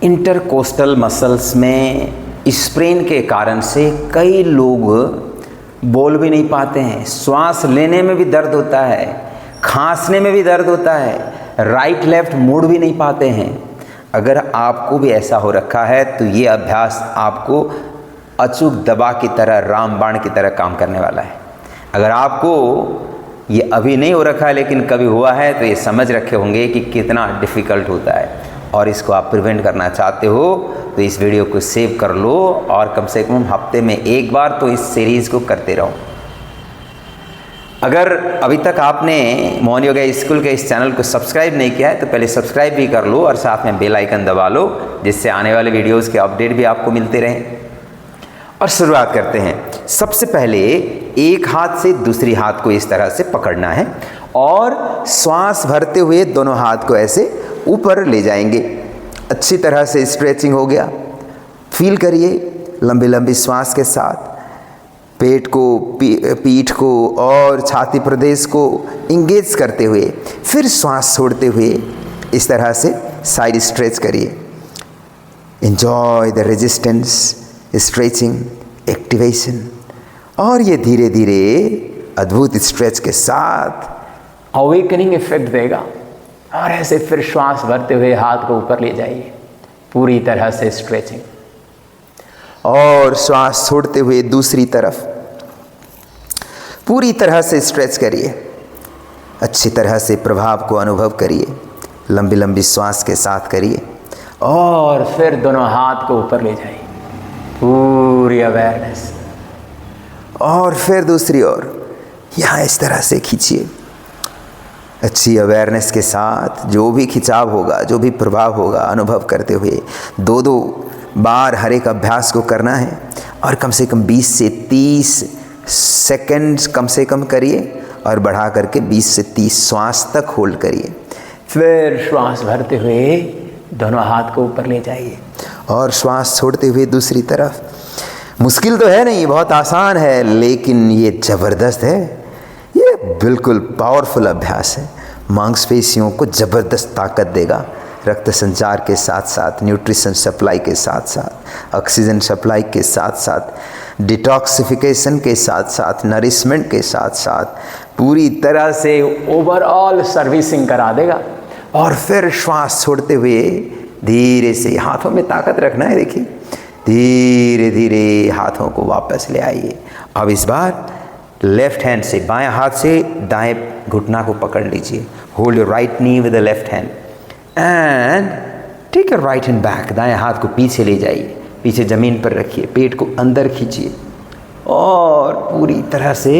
Intercostal muscles में sprain के कारण से कई लोग बोल भी नहीं पाते हैं, श्वास लेने में भी दर्द होता है, खांसने में भी दर्द होता है, राइट लेफ्ट मुड़ भी नहीं पाते हैं। अगर आपको भी ऐसा हो रखा है तो ये अभ्यास आपको अचूक दवा की तरह, रामबाण की तरह काम करने वाला है। अगर आपको ये अभी नहीं हो रखा है लेकिन कभी हुआ है तो ये समझ रखे होंगे कि कितना डिफ़िकल्ट होता है, और इसको आप प्रिवेंट करना चाहते हो तो इस वीडियो को सेव कर लो और कम से कम हफ्ते में एक बार तो इस सीरीज़ को करते रहो। अगर अभी तक आपने मोहन योगा स्कूल के इस चैनल को सब्सक्राइब नहीं किया है तो पहले सब्सक्राइब भी कर लो और साथ में बेल आइकन दबा लो, जिससे आने वाले वीडियोज़ के अपडेट भी आपको मिलते रहें। और शुरुआत करते हैं। सबसे पहले एक हाथ से दूसरी हाथ को इस तरह से पकड़ना है और श्वास भरते हुए दोनों हाथ को ऐसे ऊपर ले जाएंगे। अच्छी तरह से स्ट्रेचिंग हो गया। फील करिए लंबी लंबी श्वास के साथ पेट को, पीठ को और छाती प्रदेश को इंगेज करते हुए फिर श्वास छोड़ते हुए इस तरह से साइड स्ट्रेच करिए। Enjoy the resistance, stretching, activation. और ये धीरे धीरे अद्भुत स्ट्रेच के साथ अवेकनिंग इफेक्ट देगा। और ऐसे फिर श्वास भरते हुए हाथ को ऊपर ले जाइए, पूरी तरह से स्ट्रेचिंग। और श्वास छोड़ते हुए दूसरी तरफ पूरी तरह से स्ट्रेच करिए। अच्छी तरह से प्रभाव को अनुभव करिए। लंबी लंबी श्वास के साथ करिए और फिर दोनों हाथ को ऊपर ले जाइए, पूरी अवेयरनेस। और फिर दूसरी ओर यहाँ इस तरह से खींचिए। अच्छी अवेयरनेस के साथ जो भी खिंचाव होगा, जो भी प्रभाव होगा, अनुभव करते हुए दो दो बार हर एक अभ्यास को करना है। और कम से कम 20 से 30 सेकंड्स कम से कम करिए और बढ़ा करके 20 से 30 श्वास तक होल्ड करिए। फिर श्वास भरते हुए दोनों हाथ को ऊपर ले जाइए और श्वास छोड़ते हुए दूसरी तरफ। मुश्किल तो है नहीं, बहुत आसान है, लेकिन ये ज़बरदस्त है। ये बिल्कुल पावरफुल अभ्यास है। मांसपेशियों को ज़बरदस्त ताकत देगा। रक्त संचार के साथ साथ, न्यूट्रिशन सप्लाई के साथ साथ, ऑक्सीजन सप्लाई के साथ साथ, डिटॉक्सिफिकेशन के साथ साथ, नरिशमेंट के साथ साथ पूरी तरह से ओवरऑल सर्विसिंग करा देगा। और फिर श्वास छोड़ते हुए धीरे से हाथों में ताकत रखना है। देखिए धीरे धीरे हाथों को वापस ले आइए। अब इस बार लेफ्ट हैंड से, बाएं हाथ से दाएं घुटना को पकड़ लीजिए। Hold your right knee with the left hand and take your right hand back. दाएं हाथ को पीछे ले जाइए, पीछे ज़मीन पर रखिए, पेट को अंदर खींचिए और पूरी तरह से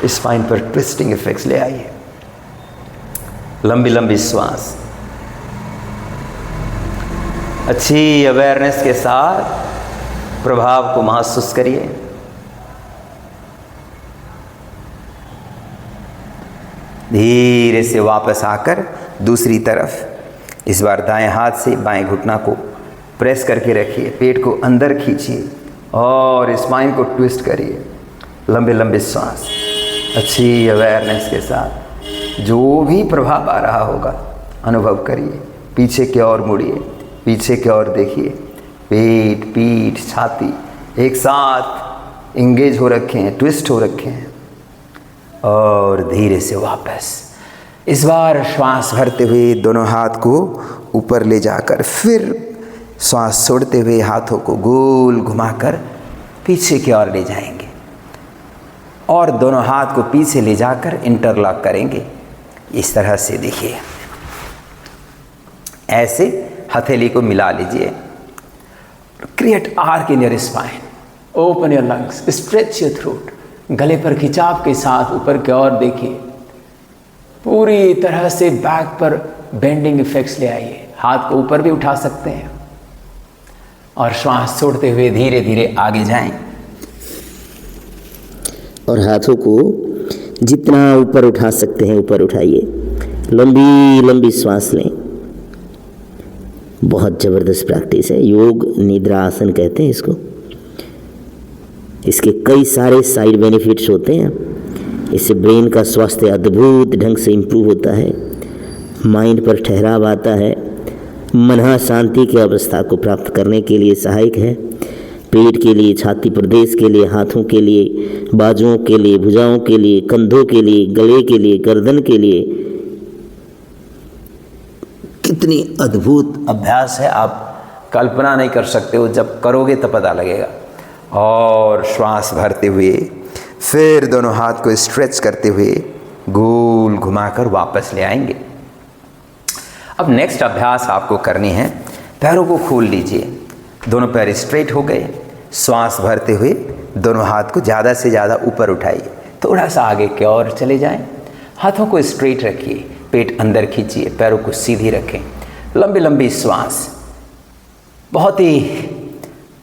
स्पाइन पर ट्विस्टिंग इफेक्ट्स ले आइए। लंबी लंबी श्वास, अच्छी अवेयरनेस के साथ प्रभाव को महसूस करिए। धीरे से वापस आकर दूसरी तरफ, इस बार दाएं हाथ से बाएं घुटना को प्रेस करके रखिए, पेट को अंदर खींचिए और स्पाइन को ट्विस्ट करिए। लंबे लंबे श्वास, अच्छी अवेयरनेस के साथ जो भी प्रभाव आ रहा होगा अनुभव करिए। पीछे की ओर मुड़िए, पीछे की ओर देखिए। पेट, पीठ, छाती एक साथ इंगेज हो रखे हैं, ट्विस्ट हो रखे हैं। और धीरे से वापस, इस बार श्वास भरते हुए दोनों हाथ को ऊपर ले जाकर फिर श्वास छोड़ते हुए हाथों को गोल घुमाकर पीछे की ओर ले जाएंगे और दोनों हाथ को पीछे ले जाकर इंटरलॉक करेंगे। इस तरह से देखिए, ऐसे हथेली को मिला लीजिए। Create arc in your spine, open your lungs, stretch your throat. गले पर खिंचाव के साथ ऊपर की ओर देखिए। पूरी तरह से बैक पर बेंडिंग इफेक्ट्स ले आइए। हाथ को ऊपर भी उठा सकते हैं और श्वास छोड़ते हुए धीरे धीरे आगे जाएं। और हाथों को जितना ऊपर उठा सकते हैं ऊपर उठाइए। लंबी लंबी श्वास लें। बहुत ज़बरदस्त प्रैक्टिस है। योग निद्रा आसन कहते हैं इसको। इसके कई सारे साइड बेनिफिट्स होते हैं। इससे ब्रेन का स्वास्थ्य अद्भुत ढंग से इम्प्रूव होता है, माइंड पर ठहराव आता है, मन शांति की अवस्था को प्राप्त करने के लिए सहायक है। पेट के लिए, छाती प्रदेश के लिए, हाथों के लिए, बाजुओं के लिए, भुजाओं के लिए, कंधों के लिए, गले के लिए, गर्दन के लिए। कितनी अद्भुत अभ्यास है, आप कल्पना नहीं कर सकते हो, जब करोगे तब पता लगेगा। और श्वास भरते हुए फिर दोनों हाथ को स्ट्रेच करते हुए गोल घुमाकर वापस ले आएंगे। अब नेक्स्ट अभ्यास आपको करनी है, पैरों को खोल लीजिए, दोनों पैर स्ट्रेट हो गए। श्वास भरते हुए दोनों हाथ को ज़्यादा से ज़्यादा ऊपर उठाइए, थोड़ा सा आगे की ओर चले जाएं। हाथों को स्ट्रेट रखिए, पेट अंदर खींचिए, पैरों को सीधी रखें। लंबी लंबी श्वास, बहुत ही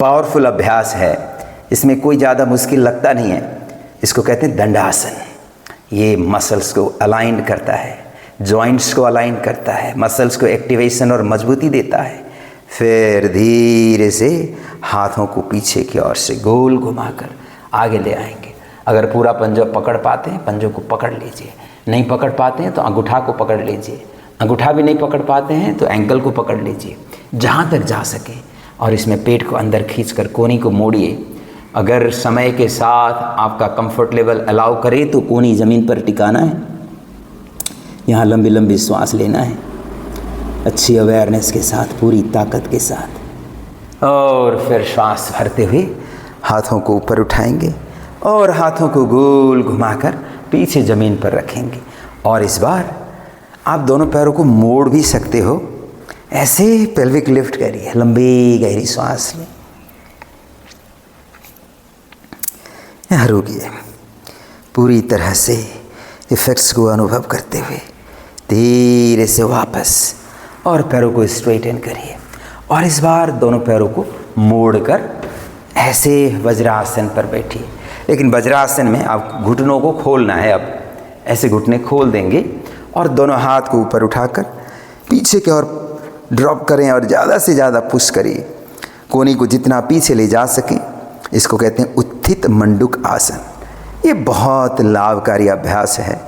पावरफुल अभ्यास है, इसमें कोई ज़्यादा मुश्किल लगता नहीं है। इसको कहते हैं दंडासन। ये मसल्स को अलाइन करता है, जॉइंट्स को अलाइन करता है, मसल्स को एक्टिवेशन और मजबूती देता है। फिर धीरे से हाथों को पीछे की ओर से गोल घुमाकर आगे ले आएंगे। अगर पूरा पंजा पकड़ पाते हैं, पंजों को पकड़ लीजिए। नहीं पकड़ पाते हैं तो अंगूठा को पकड़ लीजिए। अंगूठा भी नहीं पकड़ पाते हैं तो एंकल को पकड़ लीजिए, जहाँ तक जा सके। और इसमें पेट को अंदर खींचकर कोहनी को मोड़िए। अगर समय के साथ आपका कंफर्ट लेवल अलाउ करे तो कोहनी ज़मीन पर टिकाना है। यहाँ लंबी लंबी श्वास लेना है, अच्छी अवेयरनेस के साथ, पूरी ताकत के साथ। और फिर श्वास भरते हुए हाथों को ऊपर उठाएंगे और हाथों को गोल घुमाकर पीछे ज़मीन पर रखेंगे। और इस बार आप दोनों पैरों को मोड़ भी सकते हो, ऐसे पेल्विक लिफ्ट करिए, लंबी गहरी श्वास लें। यहाँ रुकिए, पूरी तरह से इफेक्ट्स को अनुभव करते हुए धीरे से वापस और पैरों को स्ट्रेटन करिए। और इस बार दोनों पैरों को मोड़कर ऐसे वज्रासन पर बैठिए। लेकिन वज्रासन में आप घुटनों को खोलना है। अब ऐसे घुटने खोल देंगे और दोनों हाथ को ऊपर उठाकर पीछे की ओर ड्रॉप करें और ज़्यादा से ज़्यादा पुश करिए, कोहनी को जितना पीछे ले जा सकें। इसको कहते हैं उत्थित मंडूक आसन। ये बहुत लाभकारी अभ्यास है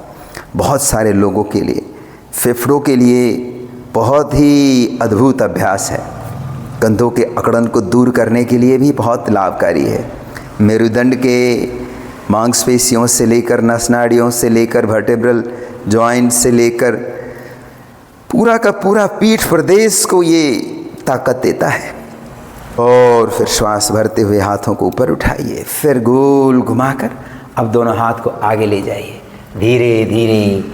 बहुत सारे लोगों के लिए। फेफड़ों के लिए बहुत ही अद्भुत अभ्यास है। कंधों के अकड़न को दूर करने के लिए भी बहुत लाभकारी है। मेरुदंड के मांसपेशियों से लेकर, नसनाड़ियों से लेकर, वर्टेब्रल जॉइंट से लेकर पूरा का पूरा पीठ प्रदेश को ये ताकत देता है। और फिर श्वास भरते हुए हाथों को ऊपर उठाइए, फिर गोल घुमाकर अब दोनों हाथ को आगे ले जाइए। धीरे धीरे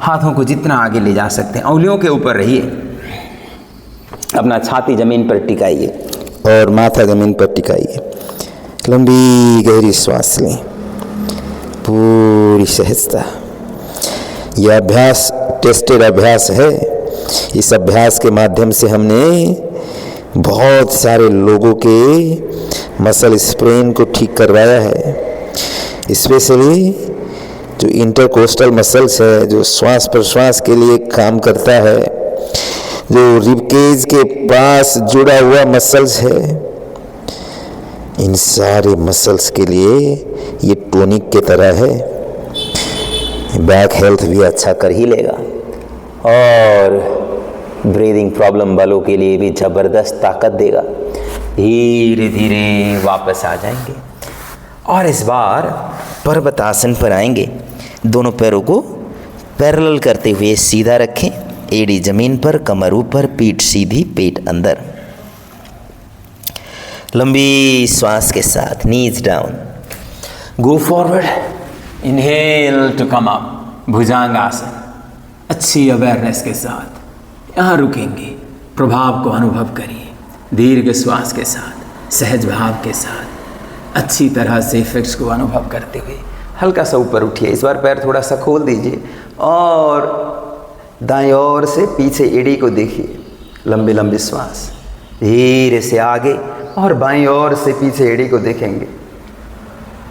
हाथों को जितना आगे ले जा सकते हैं, उंगलियों के ऊपर रहिए। अपना छाती ज़मीन पर टिकाइए और माथा ज़मीन पर टिकाइए। लंबी गहरी श्वास लें, पूरी सहजता। यह अभ्यास टेस्टेड अभ्यास है। इस अभ्यास के माध्यम से हमने बहुत सारे लोगों के मसल स्प्रेन को ठीक करवाया है। स्पेशली जो इंटरकोस्टल मसल्स है, जो श्वास प्रश्वास के लिए काम करता है, जो रिबकेज के पास जुड़ा हुआ मसल्स है, इन सारे मसल्स के लिए ये टॉनिक की तरह है। बैक हेल्थ भी अच्छा कर ही लेगा और ब्रीदिंग प्रॉब्लम वालों के लिए भी ज़बरदस्त ताकत देगा। धीरे धीरे वापस आ जाएंगे और इस बार पर्वतासन पर आएंगे। दोनों पैरों को पैरेलल करते हुए सीधा रखें, एड़ी ज़मीन पर, कमर ऊपर, पीठ सीधी, पेट अंदर। लंबी श्वास के साथ knees down, go forward, inhale to come up, bhujang asana. अच्छी अवेयरनेस के साथ यहाँ रुकेंगे, प्रभाव को अनुभव करिए। दीर्घ श्वास के साथ, सहज भाव के साथ, अच्छी तरह से इफेक्ट्स को अनुभव करते हुए हल्का सा ऊपर उठिए। इस बार पैर थोड़ा सा खोल दीजिए और दाएं ओर से पीछे एड़ी को देखिए। लंबी लंबी श्वास, धीरे से आगे और बाईं ओर से पीछे एड़ी को देखेंगे।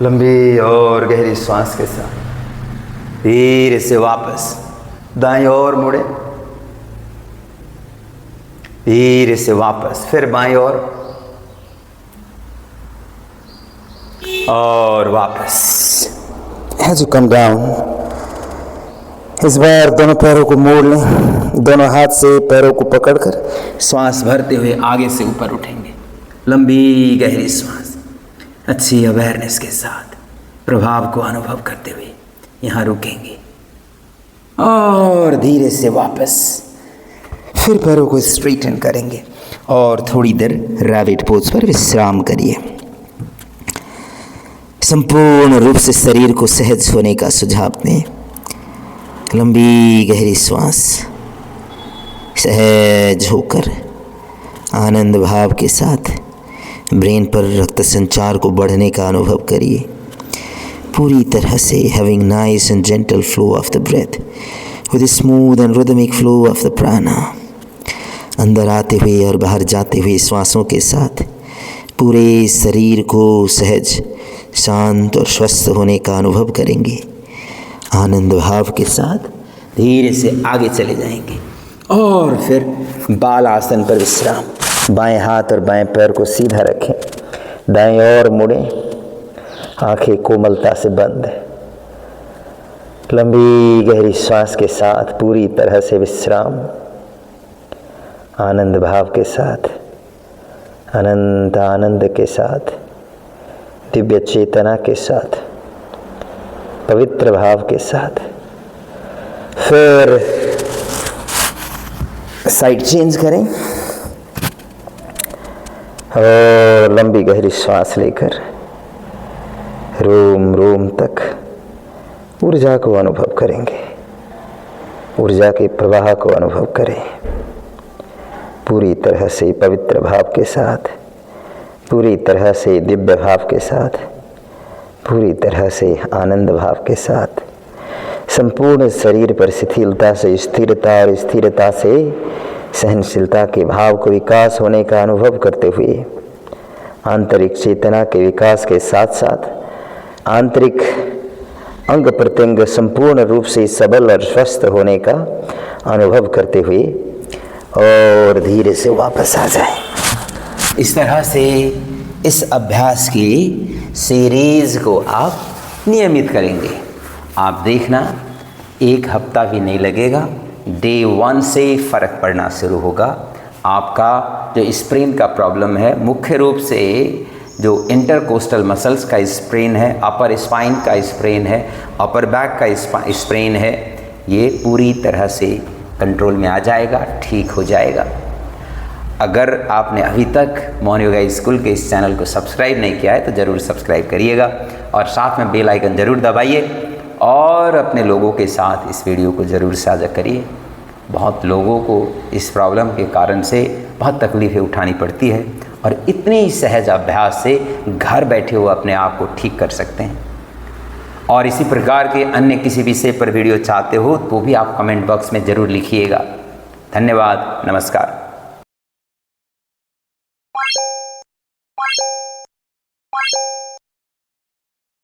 लंबी और गहरी श्वास के साथ धीरे से वापस दाएं ओर मुड़े, धीरे से वापस, फिर बाईं ओर और वापस। As you come down, इस बार दोनों पैरों को मोड़ लें, दोनों हाथ से पैरों को पकड़कर श्वास भरते हुए आगे से ऊपर उठेंगे। लंबी गहरी श्वास, अच्छी अवेयरनेस के साथ प्रभाव को अनुभव करते हुए यहाँ रुकेंगे और धीरे से वापस फिर पैरों को स्ट्रेटन करेंगे और थोड़ी देर रैबिट पोज पर विश्राम करिए। संपूर्ण रूप से शरीर को सहज होने का सुझाव दें। लंबी गहरी श्वास, सहज होकर आनंद भाव के साथ ब्रेन पर रक्त संचार को बढ़ने का अनुभव करिए। पूरी तरह से having nice and gentle flow of the breath with smooth and rhythmic flow of the prana. अंदर आते हुए और बाहर जाते हुए श्वासों के साथ पूरे शरीर को सहज, शांत और स्वस्थ होने का अनुभव करेंगे। आनंद भाव के साथ धीरे से आगे चले जाएंगे और फिर बाल आसन पर विश्राम। बाएं हाथ और बाएं पैर को सीधा रखें, दाएं ओर मुड़ें, आंखें कोमलता से बंद। लंबी गहरी श्वास के साथ पूरी तरह से विश्राम, आनंद भाव के साथ, अनंत आनंद के साथ, दिव्य चेतना के साथ, पवित्र भाव के साथ। फिर साइड चेंज करें और लंबी गहरी श्वास लेकर रोम रोम तक ऊर्जा को अनुभव करेंगे। ऊर्जा के प्रवाह को अनुभव करें पूरी तरह से पवित्र भाव के साथ, पूरी तरह से दिव्य भाव के साथ, पूरी तरह से आनंद भाव के साथ। संपूर्ण शरीर पर शिथिलता से स्थिरता और स्थिरता से सहनशीलता के भाव को विकास होने का अनुभव करते हुए आंतरिक चेतना के विकास के साथ साथ आंतरिक अंग प्रत्यंग संपूर्ण रूप से सबल और स्वस्थ होने का अनुभव करते हुए और धीरे से वापस आ जाए। इस तरह से इस अभ्यास की सीरीज को आप नियमित करेंगे। आप देखना, एक हफ्ता भी नहीं लगेगा, डे 1 से फ़र्क पड़ना शुरू होगा। आपका जो स्प्रेन का प्रॉब्लम है, मुख्य रूप से जो इंटरकोस्टल मसल्स का स्प्रेन है, अपर स्पाइन का स्प्रेन है, अपर बैक का स्प्रेन है, ये पूरी तरह से कंट्रोल में आ जाएगा, ठीक हो जाएगा। अगर आपने अभी तक मौन योगा स्कूल के इस चैनल को सब्सक्राइब नहीं किया है तो ज़रूर सब्सक्राइब करिएगा और साथ में बेल आइकन ज़रूर दबाइए और अपने लोगों के साथ इस वीडियो को ज़रूर साझा करिए। बहुत लोगों को इस प्रॉब्लम के कारण से बहुत तकलीफ़ें उठानी पड़ती है और इतने ही सहज अभ्यास से घर बैठे हुए अपने आप को ठीक कर सकते हैं। और इसी प्रकार के अन्य किसी विषय पर वीडियो चाहते हो तो भी आप कमेंट बॉक्स में ज़रूर लिखिएगा। धन्यवाद, नमस्कार।